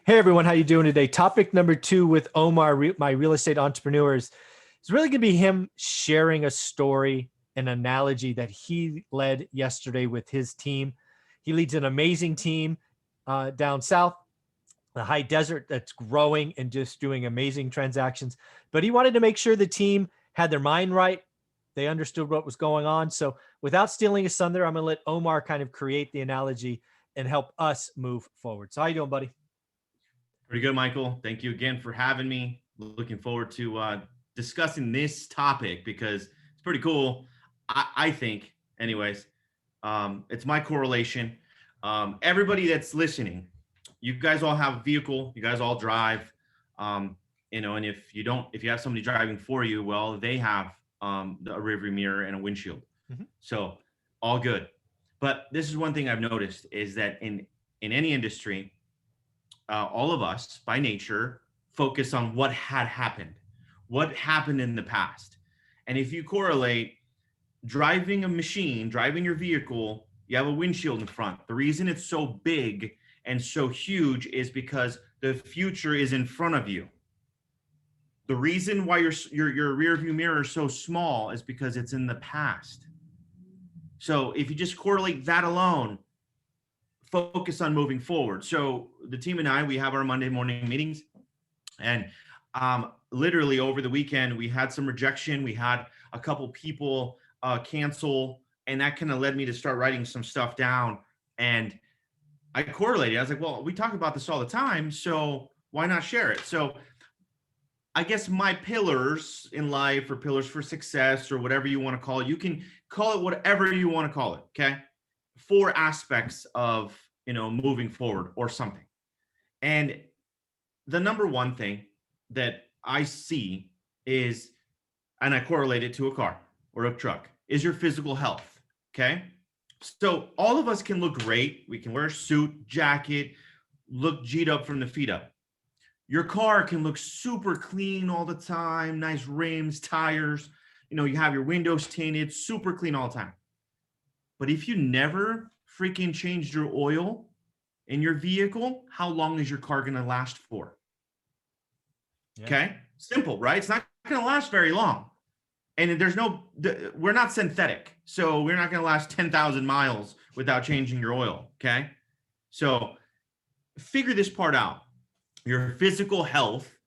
Hey everyone, how you doing today? Topic number 2 with Omar, my real estate entrepreneurs. It's really going to be him sharing a story, an analogy that he led yesterday with his team. He leads an amazing team down south, the high desert, that's growing and just doing amazing transactions. But he wanted to make sure the team had their mind right. They understood what was going on. So without stealing his thunder, I'm going to let Omar kind of create the analogy and help us move forward. So how you doing, buddy? Pretty good, Michael. Thank you again for having me. Looking forward to discussing this topic because it's pretty cool. I think, anyways, it's my correlation. Everybody that's listening, you guys all have a vehicle. You guys all drive. And if you have somebody driving for you, well, they have a rearview mirror and a windshield. So all good. But this is one thing I've noticed is that in any industry, all of us by nature focus on what had happened, what happened in the past. And if you correlate driving a machine, driving your vehicle, you have a windshield in front. The reason it's so big and so huge is because the future is in front of you. The reason why your rear view mirror is so small is because it's in the past. So if you just correlate that alone, focus on moving forward. So the team and I, we have our Monday morning meetings, and literally over the weekend, we had some rejection. We had a couple people cancel, and that kind of led me to start writing some stuff down. And I correlated. I was like, well, we talk about this all the time, so why not share it? So I guess my pillars in life, or pillars for success, or whatever you want to call it, you can call it whatever you want to call it. Okay. 4 aspects of, moving forward or something. And the number one thing that I see is, and I correlate it to a car or a truck, is your physical health. Okay. So all of us can look great. We can wear a suit, jacket, look G'd up from the feet up. Your car can look super clean all the time, nice rims, tires, you have your windows tinted, super clean all the time. But if you never freaking changed your oil in your vehicle, how long is your car going to last for? Yeah. Okay. Simple, right? It's not going to last very long. And we're not synthetic. So we're not going to last 10,000 miles without changing your oil. Okay. So figure this part out. Your physical health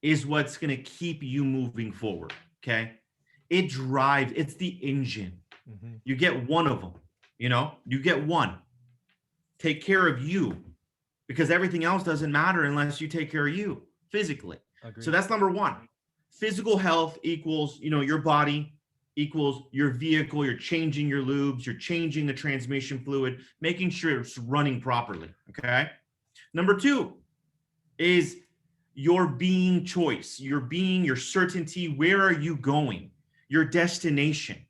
is what's going to keep you moving forward. Okay. It drives, it's the engine. You get one of them, you get one. Take care of you, because everything else doesn't matter unless you take care of you physically. Agreed. So that's number one. Physical health equals, your body equals your vehicle. You're changing your lubes, you're changing the transmission fluid, making sure it's running properly. Okay. Number 2 is your being choice, your certainty. Where are you going? Your destination.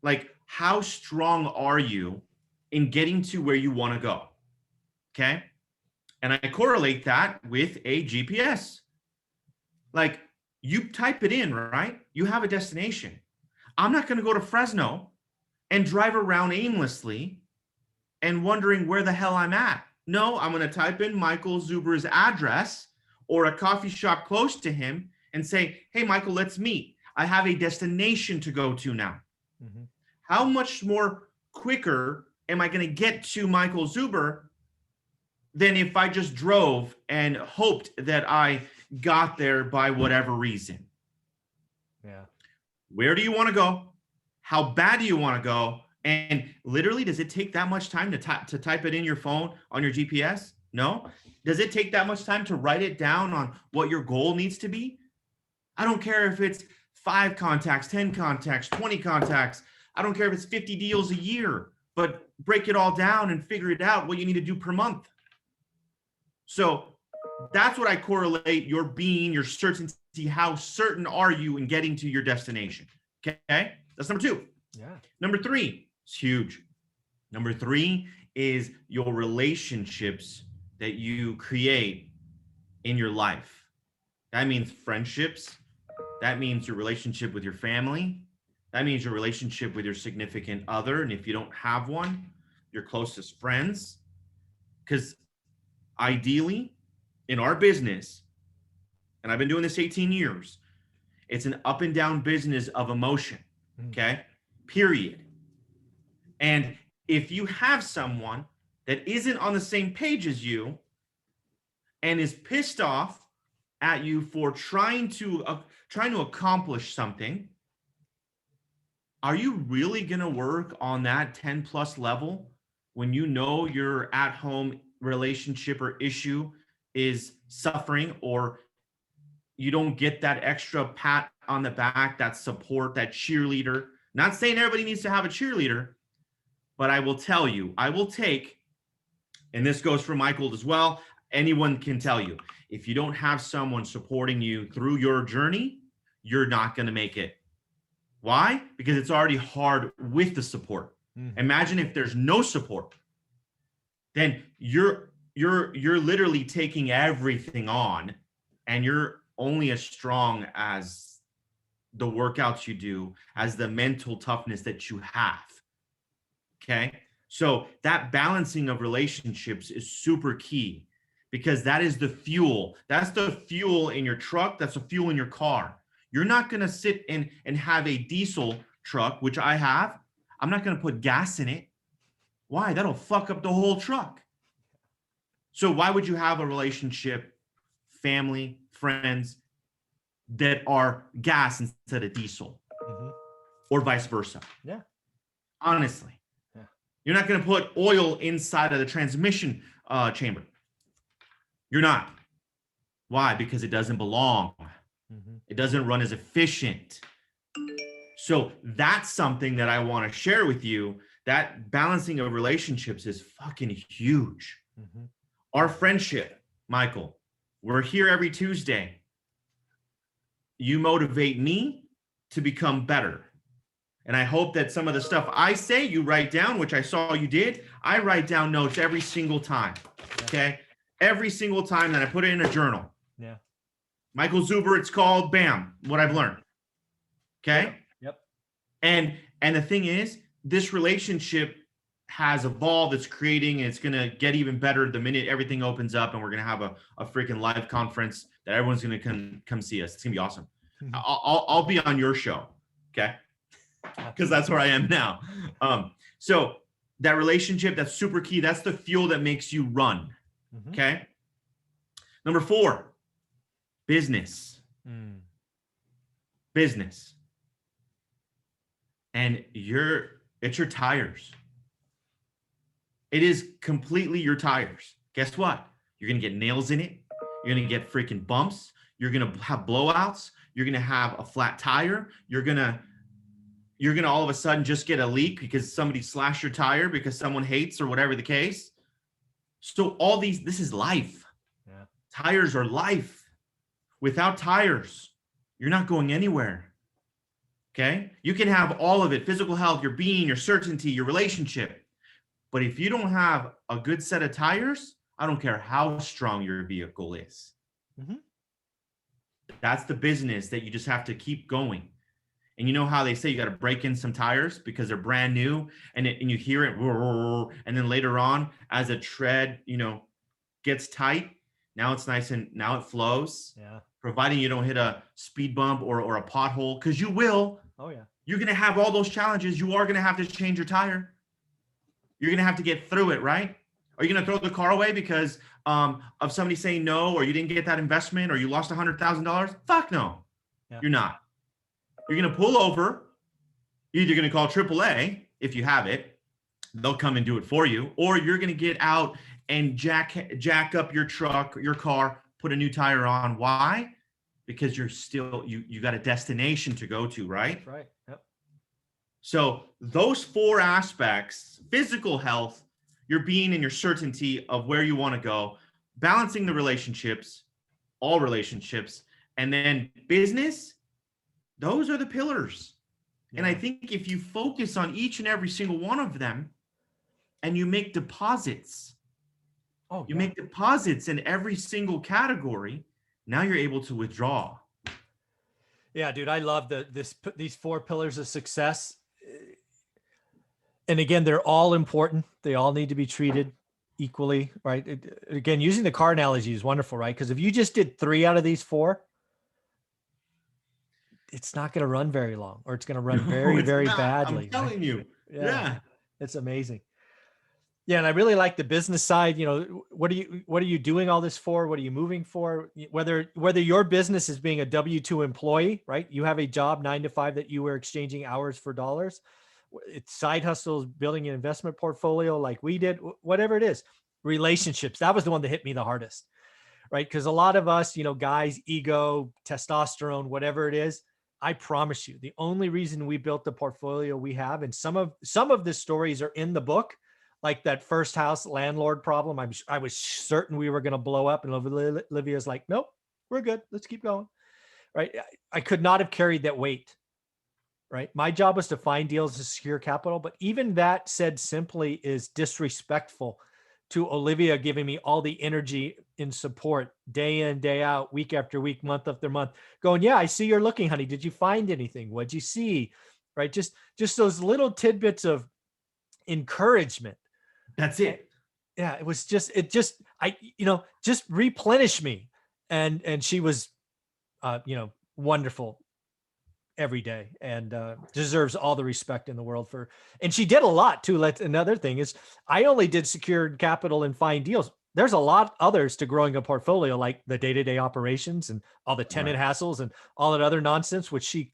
Like, how strong are you in getting to where you want to go? Okay. And I correlate that with a GPS. Like, you type it in, right? You have a destination. I'm not going to go to Fresno and drive around aimlessly and wondering where the hell I'm at. No, I'm going to type in Michael Zuber's address or a coffee shop close to him and say, hey, Michael, let's meet. I have a destination to go to now. How much more quicker am I going to get to Michael Zuber than if I just drove and hoped that I got there by whatever reason? Yeah. Where do you want to go? How bad do you want to go? And literally, does it take that much time to type it in your phone on your GPS? No. Does it take that much time to write it down on what your goal needs to be? I don't care if it's 5 contacts, 10 contacts, 20 contacts. I don't care if it's 50 deals a year, but break it all down and figure it out what you need to do per month. So that's what I correlate your being, your certainty. How certain are you in getting to your destination? Okay. That's number 2. Yeah. Number 3 is huge. Number 3 is your relationships that you create in your life. That means friendships. That means your relationship with your family. That means your relationship with your significant other. And if you don't have one, your closest friends. Because ideally, in our business, and I've been doing this 18 years, it's an up and down business of emotion. Okay. Period. And if you have someone that isn't on the same page as you and is pissed off at you for trying to accomplish something, are you really going to work on that 10 plus level when you know your at home relationship or issue is suffering, or you don't get that extra pat on the back, that support, that cheerleader? Not saying everybody needs to have a cheerleader, but I will tell you, I will take, and this goes for Michael as well, anyone can tell you, if you don't have someone supporting you through your journey, you're not going to make it. Why? Because it's already hard with the support. Imagine if there's no support, then you're literally taking everything on, and you're only as strong as the workouts you do, as the mental toughness that you have. Okay. So that balancing of relationships is super key, because that is the fuel. That's the fuel in your truck. That's the fuel in your car. You're not going to sit and have a diesel truck, which I have. I'm not going to put gas in it. Why? That'll fuck up the whole truck. So why would you have a relationship, family, friends that are gas instead of diesel, or vice versa? Yeah. Honestly, yeah. You're not going to put oil inside of the transmission chamber. You're not. Why? Because it doesn't belong. It doesn't run as efficient. So that's something that I want to share with you. That balancing of relationships is fucking huge. Our friendship, Michael, we're here every Tuesday. You motivate me to become better. And I hope that some of the stuff I say, you write down, which I saw you did. I write down notes every single time. Okay. Every single time that I put it in a journal. Yeah. Michael Zuber, it's called, bam, what I've learned. Okay. Yep. And the thing is, this relationship has evolved. It's creating, and it's going to get even better the minute everything opens up, and we're going to have a freaking live conference that everyone's going to come see us. It's going to be awesome. I'll be on your show. Okay. Because that's where I am now. So that relationship, that's super key. That's the fuel that makes you run. Okay. Number 4, business. Business. And it's your tires. It is completely your tires. Guess what? You're going to get nails in it. You're going to get freaking bumps. You're going to have blowouts. You're going to have a flat tire. You're going to all of a sudden just get a leak because somebody slashed your tire because someone hates, or whatever the case. So this is life. Yeah. Tires are life. Without tires, you're not going anywhere. Okay. You can have all of it: physical health, your being, your certainty, your relationship. But if you don't have a good set of tires, I don't care how strong your vehicle is. That's the business that you just have to keep going. And you know how they say you got to break in some tires because they're brand new, and you hear it, and then later on, as a tread, gets tight, now it's nice and now it flows. Yeah. Providing you don't hit a speed bump or a pothole, because you will. Oh yeah. You're going to have all those challenges. You are going to have to change your tire. You're going to have to get through it, right? Are you going to throw the car away because of somebody saying no, or you didn't get that investment, or you lost $100,000? Fuck no. Yeah. You're not. You're going to pull over. You're either going to call AAA if you have it. They'll come and do it for you. Or you're going to get out and jack up your truck, your car, put a new tire on. Why? Because you got a destination to go to, right? That's right. Yep. So those 4 aspects: physical health, your being, and your certainty of where you want to go, balancing the relationships, all relationships, and then business, those are the pillars. Yeah. And I think if you focus on each and every single one of them, and you make deposits, make deposits in every single category, now you're able to withdraw. Yeah, dude, I love these 4 pillars of success. And again, they're all important. They all need to be treated equally, right? Again, using the car analogy is wonderful, right? Because if you just did 3 out of these 4, it's not going to run very long, or it's going to run No, very, it's very not. I'm badly, right? telling you. Yeah, Yeah. it's amazing. Yeah, and I really like the business side. What are you doing all this for? What are you moving for? Whether your business is being a W-2 employee, right? You have a job 9 to 5 that you were exchanging hours for dollars. It's side hustles, building an investment portfolio like we did, whatever it is. Relationships. That was the one that hit me the hardest, right? Because a lot of us, guys, ego, testosterone, whatever it is, I promise you, the only reason we built the portfolio we have, and some of the stories are in the book, like that first house landlord problem. I was certain we were going to blow up, and Olivia's like, nope, we're good. Let's keep going. Right? I could not have carried that weight. Right? My job was to find deals to secure capital, but even that, said simply, is disrespectful to Olivia giving me all the energy and support day in, day out, week after week, month after month, going, yeah, I see you're looking, honey. Did you find anything? What'd you see? Right? Just those little tidbits of encouragement. That's it. Yeah, just replenish me. And she was, wonderful every day, and deserves all the respect in the world and she did a lot too. Another thing is, I only did secured capital and find deals. There's a lot others to growing a portfolio, like the day-to-day operations and all the tenant hassles and all that other nonsense, which she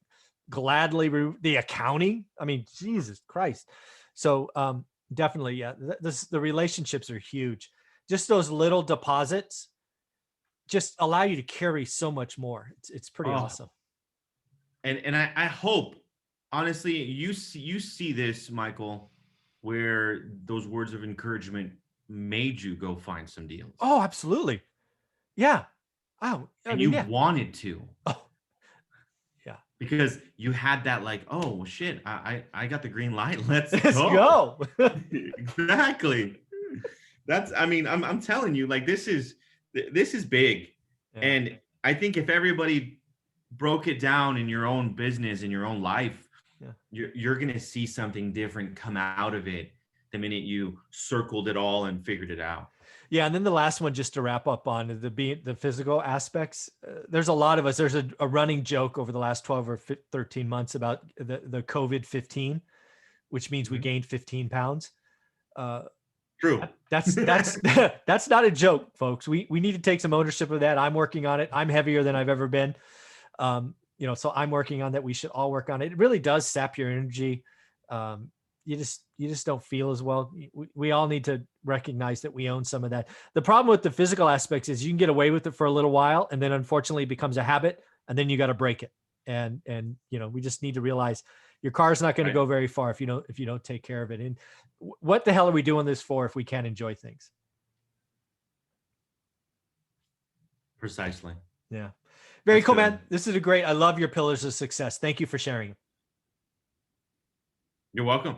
gladly, the accounting. I mean, Jesus Christ. So definitely, yeah, the relationships are huge. Just those little deposits just allow you to carry so much more. It's pretty awesome. And I hope, honestly, you see this, Michael, where those words of encouragement made you go find some deals. Oh, absolutely. Yeah. Oh, and you wanted to. Oh, yeah. Because you had that, like, oh shit, I got the green light. Let's go. Exactly. I'm telling you, like, this is big. Yeah. And I think if everybody broke it down in your own business, in your own life, you're going to see something different come out of it the minute you circled it all and figured it out. Yeah. And then the last one, just to wrap up on the physical aspects, there's a lot of us, there's a running joke over the last 12 or 13 months about the COVID-15, which means we gained 15 pounds. True. That's not a joke, folks. We need to take some ownership of that. I'm working on it. I'm heavier than I've ever been. So I'm working on that. We should all work on it. It really does sap your energy. You just don't feel as well. We all need to recognize that we own some of that. The problem with the physical aspects is you can get away with it for a little while, and then unfortunately it becomes a habit, and then you got to break it. And we just need to realize your car's not going to go very far if you don't take care of it. And what the hell are we doing this for if we can't enjoy things? Precisely. Yeah. Very cool, man. This is I love your pillars of success. Thank you for sharing. You're welcome.